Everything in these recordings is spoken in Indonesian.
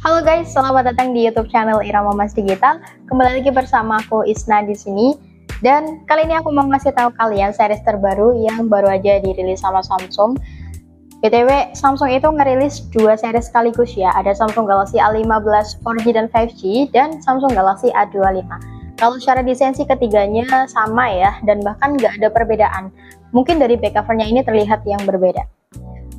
Halo guys, selamat datang di YouTube channel Irama Mas Digital. Kembali lagi bersama aku Isna di sini. Dan kali ini aku mau ngasih tahu kalian series terbaru yang baru aja dirilis sama Samsung. BTW, Samsung itu ngerilis dua series sekaligus ya. Ada Samsung Galaxy A15 4G dan 5G dan Samsung Galaxy A25. Kalau secara desain sih ketiganya sama ya, dan bahkan nggak ada perbedaan. Mungkin dari back covernya ini terlihat yang berbeda.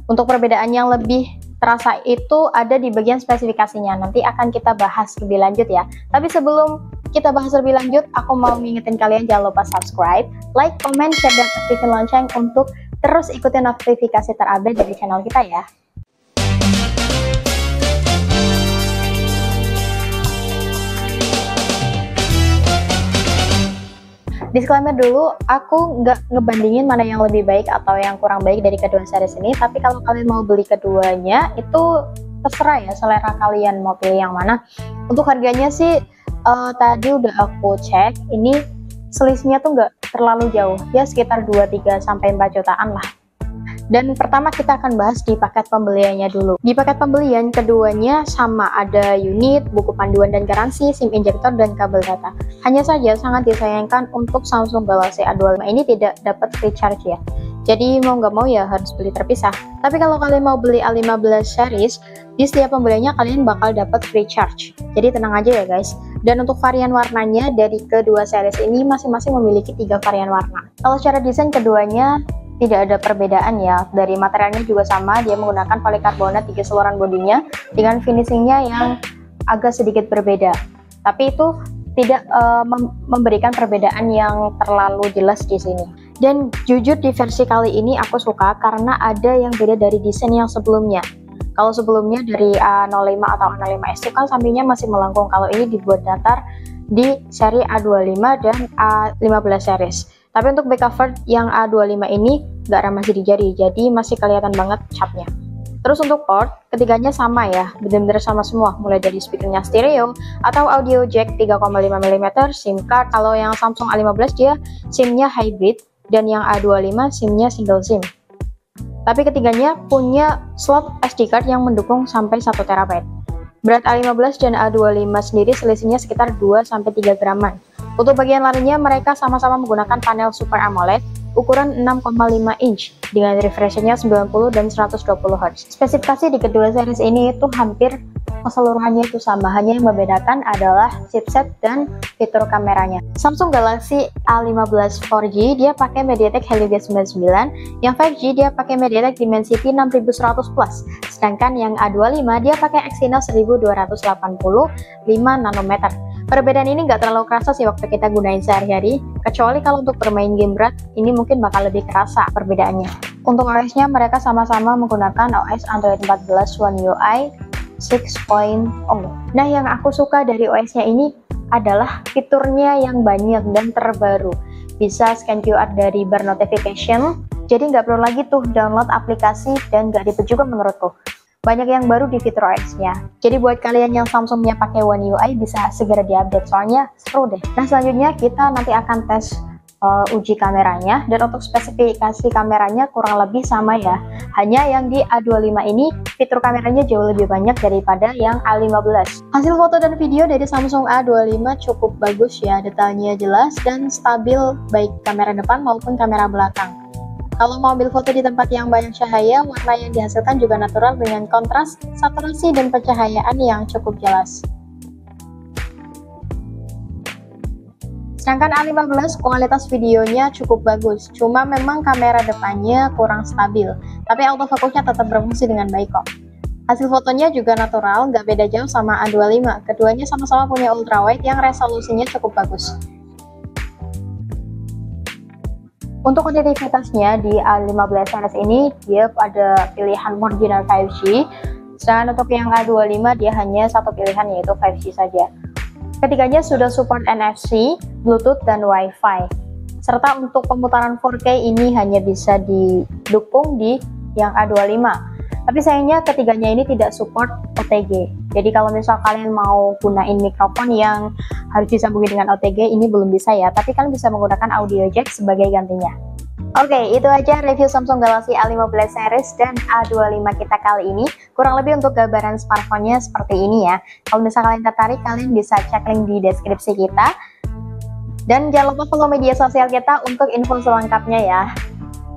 Untuk perbedaan yang lebih terasa itu ada di bagian spesifikasinya, nanti akan kita bahas lebih lanjut ya. Tapi sebelum kita bahas lebih lanjut, aku mau ngingetin kalian jangan lupa subscribe, like, comment, share, dan aktifin lonceng untuk terus ikutin notifikasi terupdate dari channel kita ya. Disclaimer dulu, aku nggak ngebandingin mana yang lebih baik atau yang kurang baik dari kedua series ini, tapi kalau kalian mau beli keduanya, itu terserah ya, selera kalian mau pilih yang mana. Untuk harganya sih, tadi udah aku cek, ini selisihnya tuh nggak terlalu jauh, ya sekitar 2-3-4 jutaan lah. Dan pertama kita akan bahas di paket pembeliannya dulu. Di paket pembelian keduanya sama, ada unit, buku panduan dan garansi, SIM injektor, dan kabel data. Hanya saja sangat disayangkan untuk Samsung Galaxy A25 ini tidak dapat free charge ya. Jadi mau nggak mau ya harus beli terpisah. Tapi kalau kalian mau beli A15 series, di setiap pembeliannya kalian bakal dapat free charge. Jadi tenang aja ya guys. Dan untuk varian warnanya dari kedua series ini masing-masing memiliki 3 varian warna. Kalau secara desain keduanya tidak ada perbedaan ya, dari materialnya juga sama, dia menggunakan polikarbonat di keseluruhan bodinya dengan finishingnya yang agak sedikit berbeda, tapi itu tidak memberikan perbedaan yang terlalu jelas di sini. Dan jujur di versi kali ini aku suka karena ada yang beda dari desain yang sebelumnya. Kalau sebelumnya dari A05 atau A05S itu kan sampingnya masih melengkung, kalau ini dibuat datar di seri A25 dan A15 series. Tapi untuk back cover yang A25 ini nggak ramah sidik jari, jadi masih kelihatan banget capnya. Terus untuk port, ketiganya sama ya, benar-benar sama semua, mulai dari speakernya stereo atau audio jack 3,5 mm, SIM card. Kalau yang Samsung A15 dia SIM-nya hybrid, dan yang A25 SIM-nya single SIM. Tapi ketiganya punya slot SD card yang mendukung sampai 1 TB. Berat A15 dan A25 sendiri selisihnya sekitar 2-3 graman. Untuk bagian layarnya mereka sama-sama menggunakan panel Super AMOLED ukuran 6,5 inch dengan refresh rate-nya 90 dan 120 Hz. Spesifikasi di kedua series ini itu hampir keseluruhannya itu sama, hanya yang membedakan adalah chipset dan fitur kameranya. Samsung Galaxy A15 4G dia pakai MediaTek Helio G99, yang 5G dia pakai MediaTek Dimensity 6100 Plus, sedangkan yang A25 dia pakai Exynos 1280 5 nanometer. Perbedaan ini nggak terlalu kerasa sih waktu kita gunain sehari-hari, kecuali kalau untuk bermain game berat, ini mungkin bakal lebih kerasa perbedaannya. Untuk OS-nya mereka sama-sama menggunakan OS Android 14 One UI 6.0. Nah, yang aku suka dari OS-nya ini adalah fiturnya yang banyak dan terbaru. Bisa scan QR dari bar notification, jadi nggak perlu lagi tuh download aplikasi dan nggak ribet juga menurutku. Banyak yang baru di fitur OS-nya. Jadi buat kalian yang Samsungnya pakai One UI bisa segera diupdate, soalnya seru deh. Nah, selanjutnya kita nanti akan tes uji kameranya, dan untuk spesifikasi kameranya kurang lebih sama ya. Hanya yang di A25 ini fitur kameranya jauh lebih banyak daripada yang A15. Hasil foto dan video dari Samsung A25 cukup bagus ya, detailnya jelas dan stabil baik kamera depan maupun kamera belakang. Kalau mau ambil foto di tempat yang banyak cahaya, warna yang dihasilkan juga natural dengan kontras, saturasi, dan pencahayaan yang cukup jelas. Sedangkan A15 kualitas videonya cukup bagus, cuma memang kamera depannya kurang stabil, tapi autofocusnya tetap berfungsi dengan baik kok. Hasil fotonya juga natural, nggak beda jauh sama A25, keduanya sama-sama punya ultrawide yang resolusinya cukup bagus. Untuk konektivitasnya di A15 series ini dia ada pilihan 4G dan 5G, sedangkan untuk yang A25 dia hanya satu pilihan yaitu 5G saja. Ketiganya sudah support NFC, Bluetooth, dan Wi-Fi. Serta untuk pemutaran 4K ini hanya bisa didukung di yang A25. Tapi sayangnya ketiganya ini tidak support OTG. Jadi kalau misal kalian mau gunain mikrofon yang harus disambungin dengan OTG, ini belum bisa ya. Tapi kalian bisa menggunakan audio jack sebagai gantinya. Oke, itu aja review Samsung Galaxy A15 series dan A25 kita kali ini. Kurang lebih untuk gambaran smartphone-nya seperti ini ya. Kalau misalnya kalian tertarik, kalian bisa cek link di deskripsi kita. Dan jangan lupa follow media sosial kita untuk info selengkapnya ya.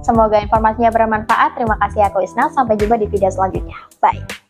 Semoga informasinya bermanfaat. Terima kasih, aku Isna. Sampai jumpa di video selanjutnya. Bye.